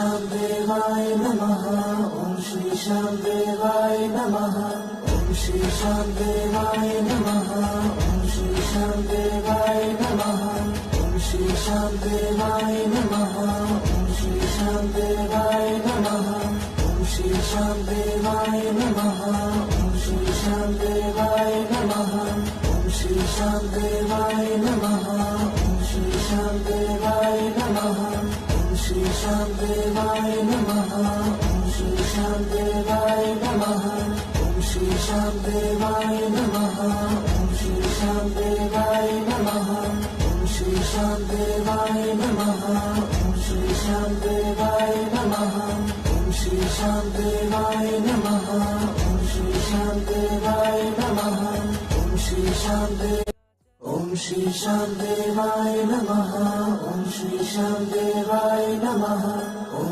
शाम देवाय नमः। ओम श्री शाम देवाय नमः। ओम श्री शाम देवाय नमः। ओम श्री शाम देवाय नमः। ओम श्री शाम देवाय नमः। ओम श्री शाम देवाय नमः। ओम श्री शाम देवाय नमः। ओम श्री शाम देवाय नमः। ओम श्री शाम देवाय नमः। ओम श्री शाम देवाय नमः। ओम श्री शाम देवाय नमः। ओम श्री शाम देवाय नमः। ओम श्री शाम देवाय नमः। ओम श्री शाम देवाय नमः। ओम श्री शाम देवाय नमः। ओम श्री शाम देवाय नमः। ओम श्री शाम देवाय नमः। ओम श्री शाम देवाय नमः। ओम श्री शाम देवाय ओम श्री शाम देवाय नमः। ओम श्री शाम देवाय नमः।